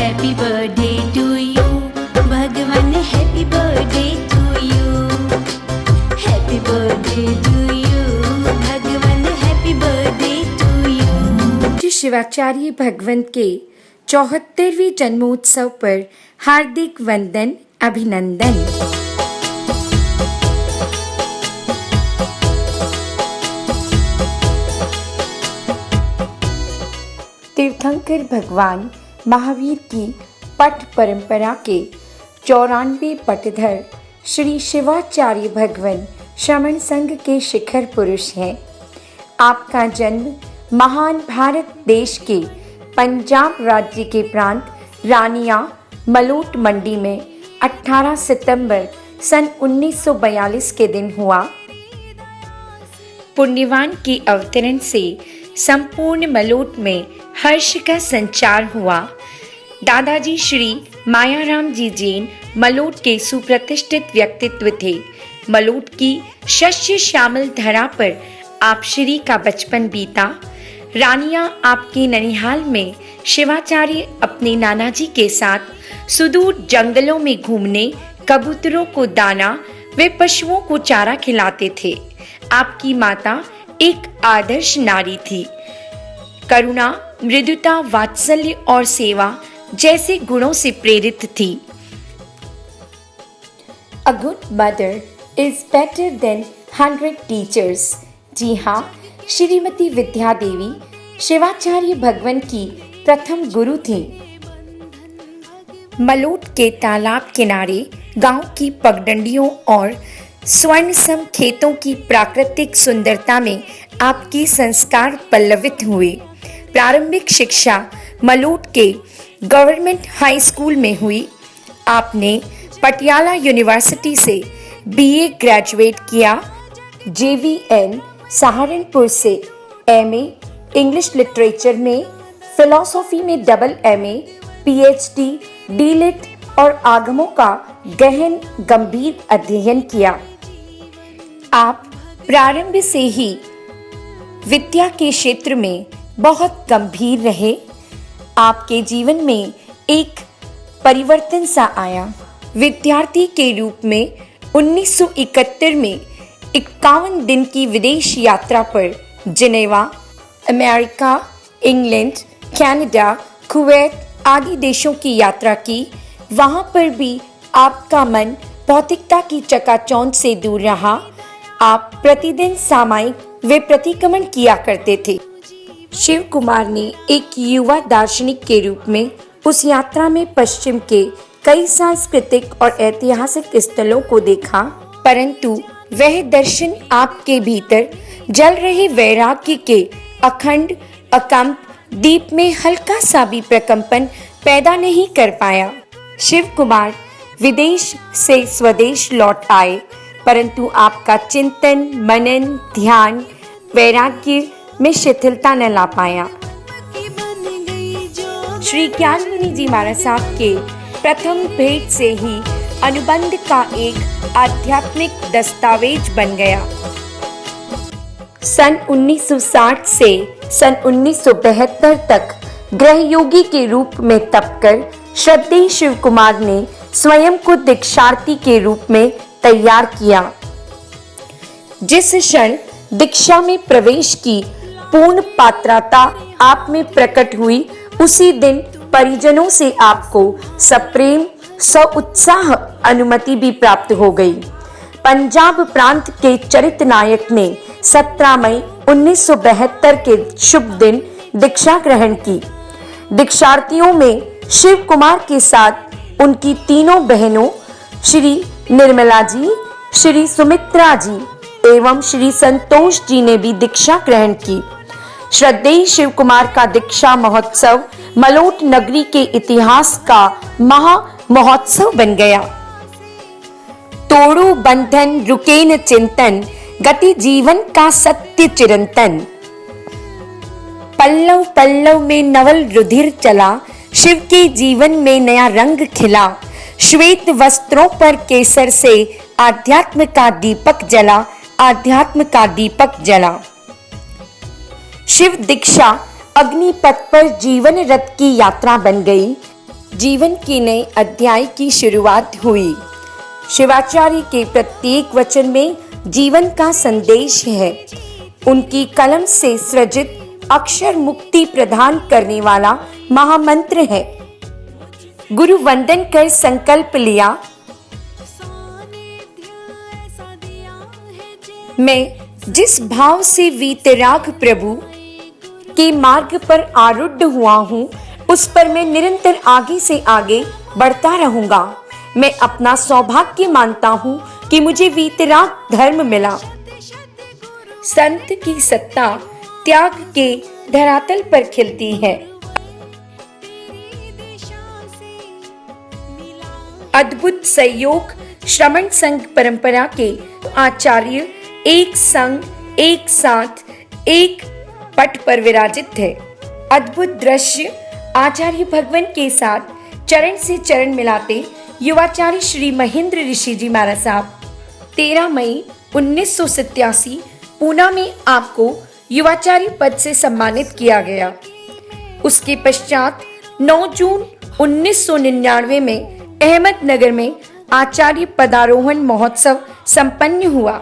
Happy birthday to you भगवान, happy birthday to you, happy birthday to you भगवान, happy birthday to you. Shri Shivacharya Bhagwant के 74वें जन्मोत्सव पर हार्दिक वंदन अभिनंदन। तीर्थंकर भगवान महावीर की पट परंपरा के 94 पटधर श्री शिवाचार्य भगवान श्रमण संघ के शिखर पुरुष हैं। आपका जन्म महान भारत देश के पंजाब राज्य के प्रांत रानिया मलोट मंडी में 18 सितंबर सन 1942 के दिन हुआ। पुण्यवान के अवतरण से संपूर्ण मलोट में हर्ष का संचार हुआ। दादाजी श्री मायाराम जी जैन मलोट के सुप्रतिष्ठित व्यक्तित्व थे। मलोट की शस्य श्यामल धरा पर आप श्री का बचपन बीता। रानिया आपके ननिहाल में शिवाचार्य अपने नानाजी के साथ सुदूर जंगलों में घूमने, कबूतरों को दाना व पशुओं को चारा खिलाते थे। आपकी माता एक आदर्श नारी थी। करुणा, मृदुता, वात्सल्य और सेवा जैसे गुणों से प्रेरित थी। A good mother is better than 100 teachers। जी हाँ, श्रीमती विद्या देवी शिवाचार्य भगवान की प्रथम गुरु थी। मलोट के तालाब किनारे गांव की पगडंडियों और स्वर्णसम खेतों की प्राकृतिक सुंदरता में आपके संस्कार पल्लवित हुए। प्रारंभिक शिक्षा मलोट के गवर्नमेंट हाई स्कूल में हुई। आपने पटियाला यूनिवर्सिटी से बीए ग्रेजुएट किया। JVN सहारनपुर से MA इंग्लिश लिटरेचर में, फिलॉसफी में डबल MA, PhD, DLit और आगमों का गहन गंभीर अध्ययन किया। आप प्रारंभ से ही विद्या के क्षेत्र में बहुत गंभीर रहे। आपके जीवन में एक परिवर्तन सा आया। विद्यार्थी के रूप में 1971 में 51 दिन की विदेश यात्रा पर Geneva, America, England, Canada, Kuwait आदि देशों की यात्रा की। वहां पर भी आपका मन भौतिकता की चकाचौंध से दूर रहा। आप प्रतिदिन सामायिक व प्रतिक्रमण किया करते थे। शिव कुमार ने एक युवा दार्शनिक के रूप में उस यात्रा में पश्चिम के कई सांस्कृतिक और ऐतिहासिक स्थलों को देखा, परंतु वह दर्शन आपके भीतर जल रहे वैराग्य के अखंड अकंप दीप में हल्का सा भी प्रकंपन पैदा नहीं कर पाया। शिव कुमार विदेश से स्वदेश लौट आए, परंतु आपका चिंतन, मनन, ध्यान, वैराग्य में शिथिलता न ला पाया। श्री ज्ञानमुनि जी महाराज साहब के प्रथम भेंट से ही अनुबंध का एक आध्यात्मिक दस्तावेज बन गया। सन 1960 से सन 1972 तक गृहयोगी के रूप में तप कर श्रद्धेय शिव कुमार ने स्वयं को दीक्षार्थी के रूप में तैयार किया। जिस क्षण दीक्षा में प्रवेश की पूर्ण पात्रता आप में प्रकट हुई, उसी दिन परिजनों से आपको सप्रेम सउत्साह अनुमति भी प्राप्त हो गई। पंजाब प्रांत के चरित नायक ने 17 मई 1972 के शुभ दिन दीक्षा ग्रहण की। दीक्षार्थियों में शिव कुमार के साथ उनकी तीनों बहनों श्री निर्मला जी, श्री सुमित्रा जी एवं श्री संतोष जी ने भी दीक्षा ग्रहण की। श्रद्धेय शिव कुमार का दीक्षा महोत्सव मलोट नगरी के इतिहास का महा महोत्सव बन गया। तोड़ो बंधन रुके न चिंतन, गति जीवन का सत्य चिरंतन। पल्लव पल्लव में नवल रुधिर चला, शिव के जीवन में नया रंग खिला। श्वेत वस्त्रों पर केसर से आध्यात्म का दीपक जला, आध्यात्म का दीपक जला। शिव दीक्षा अग्निपथ पर जीवन रथ की यात्रा बन गई। जीवन के नए अध्याय की शुरुआत हुई। शिवाचार्य के प्रत्येक वचन में जीवन का संदेश है। उनकी कलम से सृजित अक्षर मुक्ति प्रदान करने वाला महामंत्र है। गुरु वंदन कर संकल्प लिया, मैं जिस भाव से वीतराग प्रभु के मार्ग पर आरूढ़ हुआ हूँ, उस पर मैं निरंतर आगे से आगे बढ़ता रहूंगा। मैं अपना सौभाग्य मानता हूँ कि मुझे वीतराग धर्म मिला। संत की सत्ता त्याग के धरातल पर खिलती है। अद्भुत संयोग श्रमण संघ परंपरा के आचार्य एक संग, एक साथ, एक पट पर विराजित थे। अद्भुत दृश्य आचार्य भगवान के साथ चरण से चरण मिलाते युवाचार्य श्री महेंद्र ऋषि जी महाराज साहब 13 मई 1987 पूना में आपको युवाचार्य पद से सम्मानित किया गया। उसके पश्चात 9 जून 1999 में अहमदनगर में आचार्य पदारोहण महोत्सव संपन्न हुआ।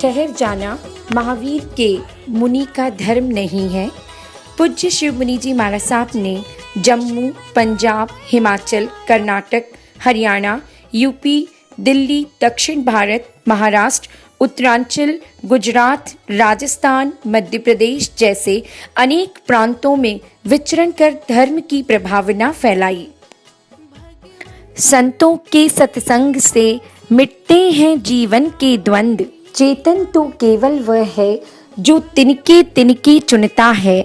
ठहर जाना महावीर के मुनि का धर्म नहीं है। पूज्य शिव मुनि जी महाराज साहब ने जम्मू, पंजाब, हिमाचल, कर्नाटक, हरियाणा, यूपी, दिल्ली, दक्षिण भारत, महाराष्ट्र, उत्तरांचल, गुजरात, राजस्थान, मध्य प्रदेश जैसे अनेक प्रांतों में विचरण कर धर्म की प्रभावना फैलाई। संतों के सत्संग से मिटते हैं जीवन के द्वंद्व। चेतन तो केवल वह है जो तिनके तिनके चुनता है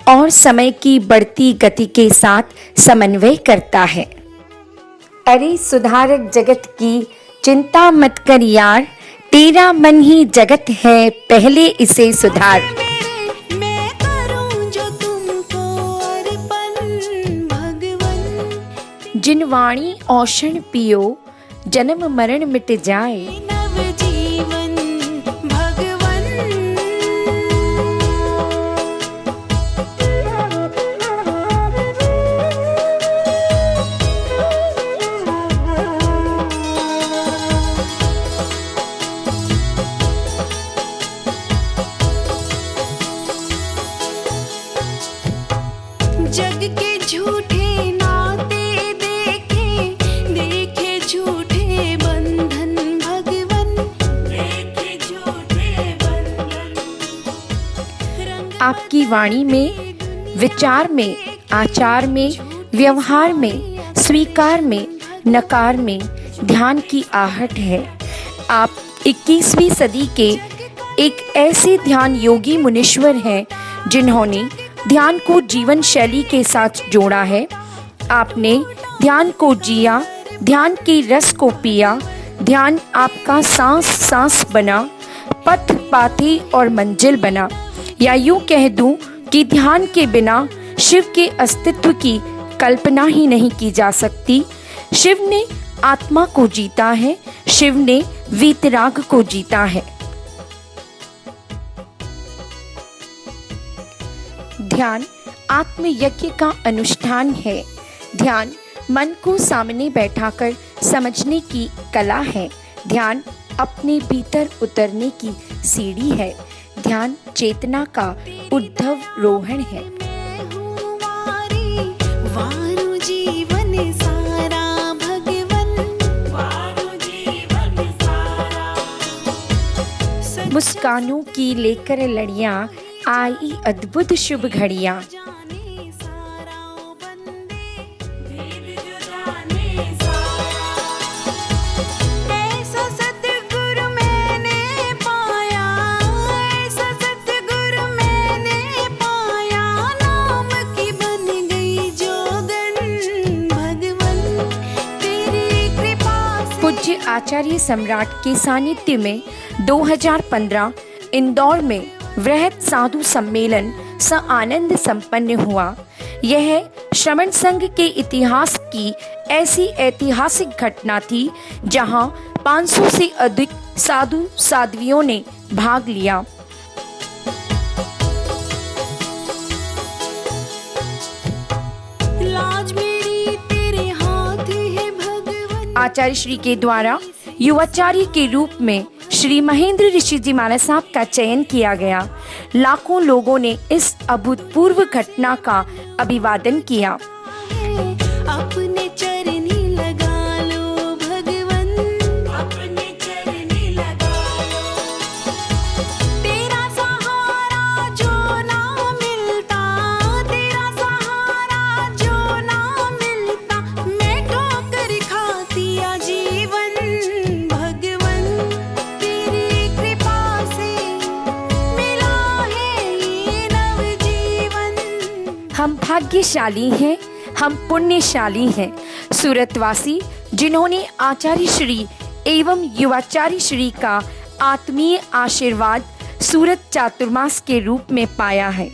और समय की बढ़ती गति के साथ समन्वय करता है। अरे सुधारक जगत की चिंता मत कर यार, तेरा मन ही जगत है, पहले इसे सुधार। मैं करूं जो तुमको अर्पण भगवन। जिन वाणी औषण पियो, जन्म मरण मिट जाए। नवजीवन भगवन। जग के झूठे नाते देखे, देखे झूठे बंधन भगवन, देखे झूठे बंधन। आपकी वाणी में, विचार में, आचार में, व्यवहार में, स्वीकार में, नकार में ध्यान की आहट है। आप 21वीं सदी के एक ऐसे ध्यान योगी मुनीश्वर हैं जिन्होंने ध्यान को जीवन शैली के साथ जोड़ा है। आपने ध्यान को जिया, ध्यान के रस को पिया। ध्यान आपका सांस सांस बना, पथ पाथी और मंजिल बना। या यूं कह दूं कि ध्यान के बिना शिव के अस्तित्व की कल्पना ही नहीं की जा सकती। शिव ने आत्मा को जीता है, शिव ने वीतराग को जीता है। ध्यान आत्मयज्ञ का अनुष्ठान है। ध्यान मन को सामने बैठाकर समझने की कला है। ध्यान अपने भीतर उतरने की सीढ़ी है। ध्यान चेतना का उद्धव रोहण है। वारु जीवन सारा भगवन, वारु जीवन सारा। मुस्कानों की लेकर लड़ियां, आई अद्भुत शुभ घड़ियां। ऐसा सतगुरु मैंने पाया, ऐसा सतगुरु मैंने पाया, नाम की बन गई जोगन भगवन, तेरी कृपा से। पूज्य आचार्य सम्राट के सानिध्य में 2015 इंदौर में वृहत साधु सम्मेलन स आनंद संपन्न हुआ। यह श्रमण संघ के इतिहास की ऐसी ऐतिहासिक घटना थी जहां 500 से अधिक साधु साध्वियों ने भाग लिया। आचार्य श्री के द्वारा युवाचार्य के रूप में श्री महेंद्र ऋषि जी महाराज साहब का चयन किया गया। लाखों लोगों ने इस अभूतपूर्व घटना का अभिवादन किया। अपने चरनी लगा लो भगवन, अपने चरनी लगा लो। तेरा सहारा जो ना मिलता, तेरा सहारा जो ना मिलता, मैं ठोकर खाती आजीवन। भगवन तेरी कृपा से मिला है ये नवजीवन। हम भाग्यशाली हैं, हम पुण्यशाली हैं, सूरतवासी जिन्होंने आचार्य श्री एवं युवाचार्य श्री का आत्मीय आशीर्वाद सूरत चातुर्मास के रूप में पाया है।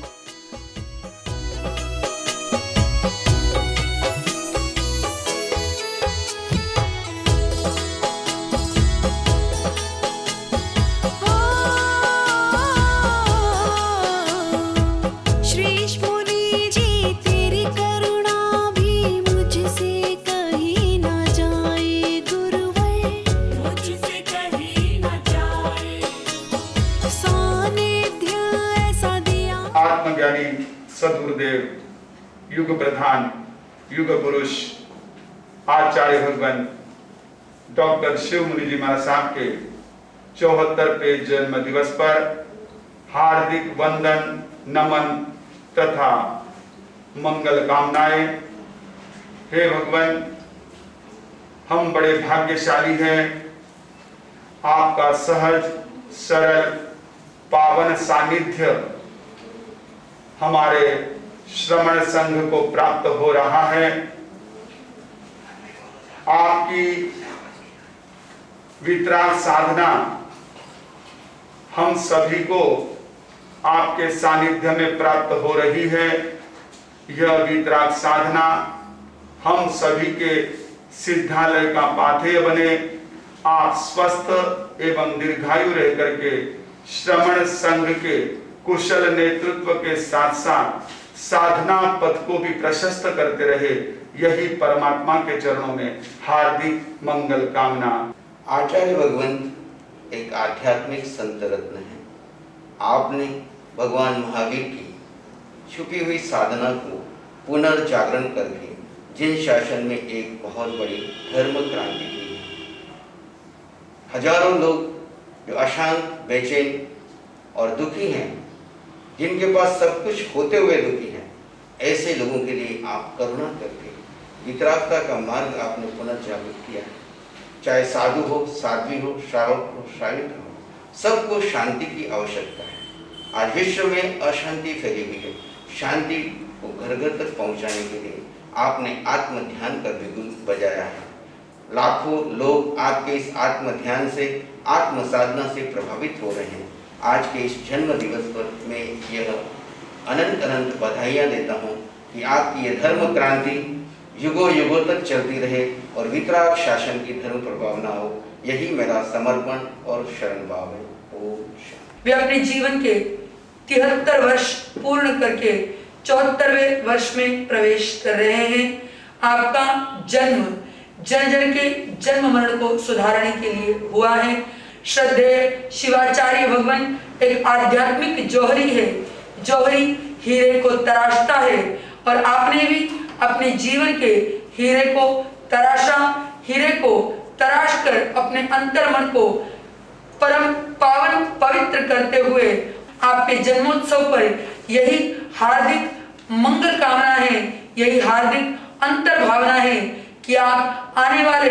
श्रीश मुनि जी तेरी करुणा भी मुझसे कहीं ना जाए गुरुवर, मुझसे कहीं ना जाए। सानिध्य ऐसा दिया। आत्मज्ञानी सद्गुरुदेव युग प्रधान युग पुरुष आचार्य भगवान डॉक्टर शिव मुनि जी महाराज साहब के 74वें जन्म दिवस पर हार्दिक वंदन, नमन तथा मंगल कामनाएं। हे भगवान, हम बड़े भाग्यशाली हैं। आपका सहज सरल पावन सानिध्य हमारे श्रमण संघ को प्राप्त हो रहा है। आपकी वितराग साधना हम सभी को आपके सानिध्य में प्राप्त हो रही है। यह वितराग साधना हम सभी के सिद्धालय का पाथेय बने। आप स्वस्थ एवं दीर्घायु रह करके श्रमण संघ के कुशल नेतृत्व के साथ साथ साधना पथ को भी प्रशस्त करते रहे, यही परमात्मा के चरणों में हार्दिक मंगल कामना। आचार्य भगवंत एक आध्यात्मिक संत रत्न है। आपने भगवान महावीर की छुपी हुई साधना को पुनर्जागरण करके जिन शासन में एक बहुत बड़ी धर्म क्रांति की है। हजारों लोग जो अशांत, बेचैन और दुखी हैं, जिनके पास सब कुछ होते हुए दुखी हैं, ऐसे लोगों के लिए आप करुणा करके वितरागता का मार्ग आपने पुनर्जागृत किया है। चाहे साधु हो, साध्वी हो, श्रावक हो, श्राविक हो, सबको शांति की आवश्यकता है। आज विश्व में अशांति फैली हुई है। शांति को घर घर तक पहुंचाने के लिए आपने आत्म ध्यान का बिगुल बजाया है। लाखों लोग आपके इस आत्म ध्यान से, आत्म साधना से प्रभावित हो रहे हैं। आज के इस जन्म दिवस पर मैं यह अनंत अनंत बधाइयाँ देता हूँ कि आपकी यह धर्म क्रांति युगों युगों तक चलती रहे और वितराग शासन की धर्म प्रभावना हो। यही मेरा समर्पण और शरण भाव है। ओम शांति। वे अपने जीवन के 73 वर्ष पूर्ण करके 74वें वर्ष में प्रवेश कर रहे हैं। आपका जन्म जन जन के जन्म मरण को सुधारने के लिए हुआ है। श्रद्धेय शिवाचार्य भगवान एक आध्यात्मिक जौहरी है। जौहरी हीरे को तराशता है और आपने भी अपने जीवन के हीरे को तराशा। हीरे को तराश कर अपने अंतर मन को परम पावन पवित्र करते हुए आपके जन्मोत्सव पर यही हार्दिक मंगल कामना है, यही हार्दिक अंतर भावना है कि आप आने वाले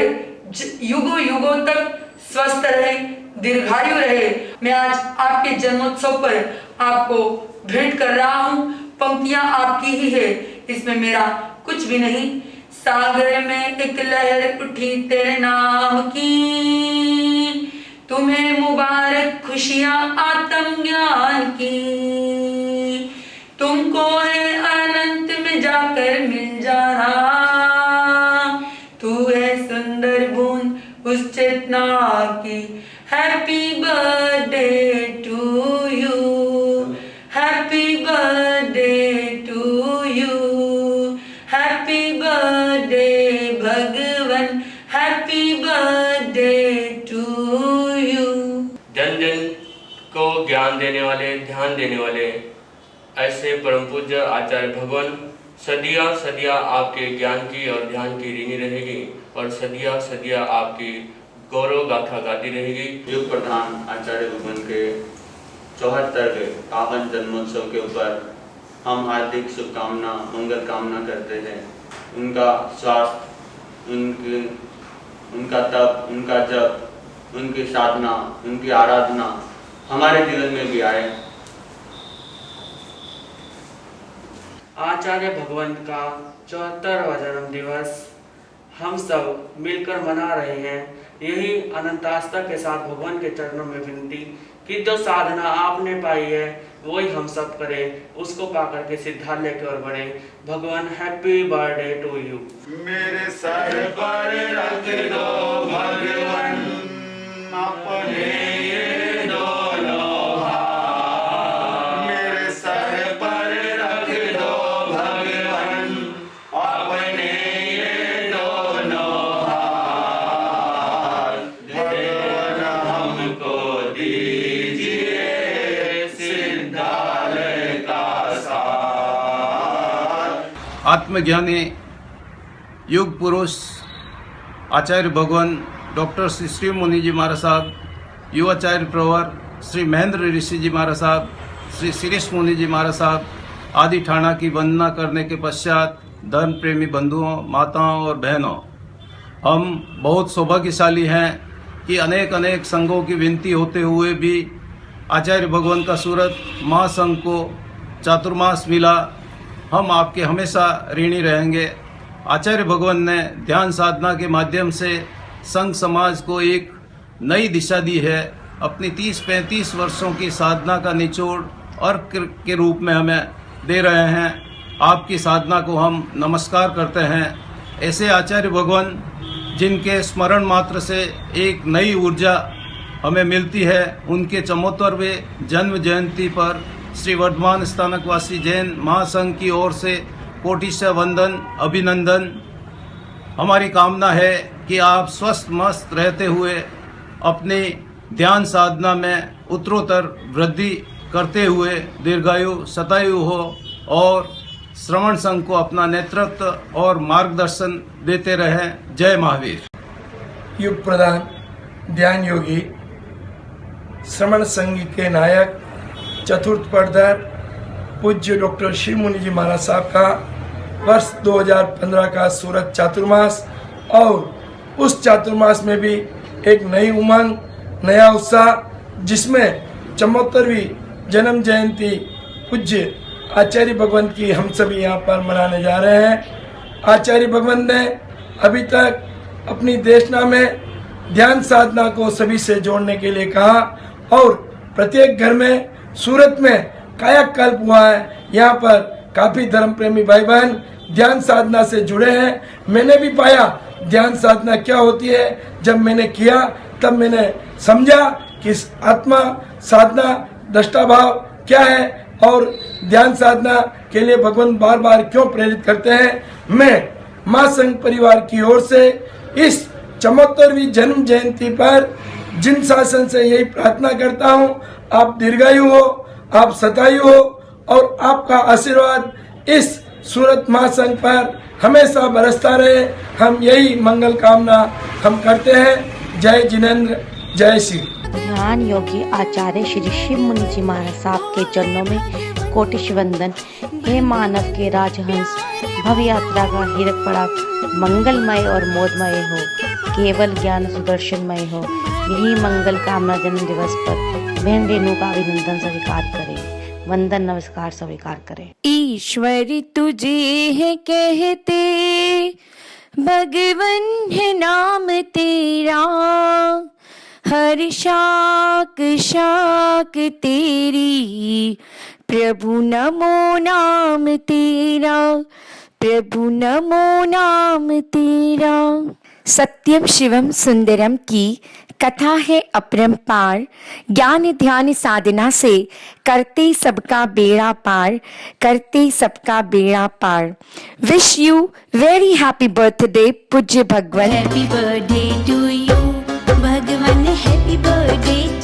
युगों युगों तक स्वस्थ रहे, दीर्घायु रहे। मैं आज आपके जन्मोत्सव पर आपको भेंट कर रहा हूँ। पंक्तियां आपकी ही है, इसमें मेरा कुछ भी नहीं। सागर में एक लहर उठी तेरे नाम की, तुम्हें मुबारक खुशियां आत्म ज्ञान की। तुमको है अनंत में जाकर मिल जाना, तू है सुंदर बूंद उस चेतना की। Happy birthday to you, happy birthday to you, happy birthday भगवन, हैप्पी ज्ञान देने वाले, ध्यान देने वाले ऐसे परम पूज्य आचार्य भगवान सदिया सदिया आपके ज्ञान की और ध्यान की ऋणी रहेगी और सदिया सदिया आपकी गौरव गाथा गाती रहेगी। युग प्रधान आचार्य भगवान के 74वें पावन जन्मोत्सव के ऊपर हम हार्दिक शुभकामना, मंगल कामना करते हैं। उनका स्वास्थ्य, उनका तप, उनका जप, उनकी साधना, उनकी आराधना हमारे जीवन में भी आए। आचार्य भगवान का 74वां जन्म दिवस हम सब मिलकर मना रहे हैं। यही अनंत आस्था के साथ भगवान के चरणों में विनती कि जो साधना आपने पाई है वही हम सब करें, उसको पाकर के सिद्धालय की ओर बढ़े। भगवान हैप्पी बर्थडे टू यू। मेरे सर पर रख दो भगवान अपने ये दोनों हाथ, मेरे सर पर रख दो भगवान अपने ये दोनों हाथ, भगवान हमको दीजिए सिद्धालय का साथ। आत्मज्ञानी युग पुरुष आचार्य भगवान डॉक्टर श्री श्री मुनि जी महाराज साहब, युवाचार्य प्रवर श्री महेंद्र ऋषि जी महाराज साहब, श्री शिरीष मुनि जी महाराज साहब आदि ठाणा की वंदना करने के पश्चात धर्म प्रेमी बंधुओं, माताओं और बहनों, हम बहुत सौभाग्यशाली हैं कि अनेक अनेक संघों की विनती होते हुए भी आचार्य भगवान का सूरत महासंघ को चातुर्मास मिला। हम आपके हमेशा ऋणी रहेंगे। आचार्य भगवान ने ध्यान साधना के माध्यम से संघ समाज को एक नई दिशा दी है। अपनी 30-35 वर्षों की साधना का निचोड़ अर्घ के रूप में हमें दे रहे हैं। आपकी साधना को हम नमस्कार करते हैं। ऐसे आचार्य भगवान जिनके स्मरण मात्र से एक नई ऊर्जा हमें मिलती है, उनके 74वें जन्म जयंती पर श्री वर्धमान स्थानकवासी जैन महासंघ की ओर से कोटिशः वंदन, अभिनंदन। हमारी कामना है कि आप स्वस्थ मस्त रहते हुए अपनी ध्यान साधना में उत्तरोत्तर वृद्धि करते हुए दीर्घायु शतायु हो और श्रवण संघ को अपना नेतृत्व और मार्गदर्शन देते रहें। जय महावीर। युग प्रधान ध्यान योगी श्रवण संघ के नायक चतुर्थ पढ़धर पूज्य डॉक्टर श्री मुनि जी महाराज साहब का वर्ष 2015 का सूरत चातुर्मास और उस चातुर्मास में भी एक नई उमंग, नया उत्साह, जिसमें 74वीं जन्म जयंती पूज्य आचार्य भगवान की हम सभी यहाँ पर मनाने जा रहे हैं। आचार्य भगवान ने अभी तक अपनी देशना में ध्यान साधना को सभी से जोड़ने के लिए कहा और प्रत्येक घर में सूरत में कायाकल्प हुआ है। यहाँ पर काफ़ी धर्म प्रेमी भाई बहन ध्यान साधना से जुड़े हैं। मैंने भी पाया ध्यान साधना क्या होती है। जब मैंने किया तब मैंने समझा कि आत्मा साधना दृष्टा भाव क्या है और ध्यान साधना के लिए भगवान बार बार क्यों प्रेरित करते हैं। मैं माँ संघ परिवार की ओर से इस 74वीं जन्म जयंती पर जिन शासन से यही प्रार्थना करता हूँ, आप दीर्घायु हो, आप शतायु हो और आपका आशीर्वाद इस सूरत महासंघ पर हमेशा बरसता रहे। हम यही मंगल कामना हम करते हैं। जय जिनेन्द्र, जय श्री। ध्यान योगी आचार्य श्री शिव मुनि जी महाराज साहब के चरणों में कोटिश वंदन। हे मानव के राजहंस, भव यात्रा का हीरक पड़ा मंगलमय और मोदमय हो, केवल ज्ञान सुदर्शनमय हो। यही मंगल कामना जन्म दिवस पर बहन रेणु का अभिनंदन स्वीकार करें, वंदन नमस्कार स्वीकार करें। ईश्वर तुझे है कहते, भगवन है नाम तेरा, हर शाक शाक तेरी, प्रभु नमो नाम तेरा, प्रभु नमो नाम तेरा। सत्यम शिवम सुंदरम की कथा है अपरंपार। ज्ञान ध्यान साधना से करते सबका बेड़ा पार, करते सबका बेड़ा पार। Wish you very happy birthday पूज्य भगवान। हैप्पी बर्थडे टू यू भगवान, हैप्पी बर्थडे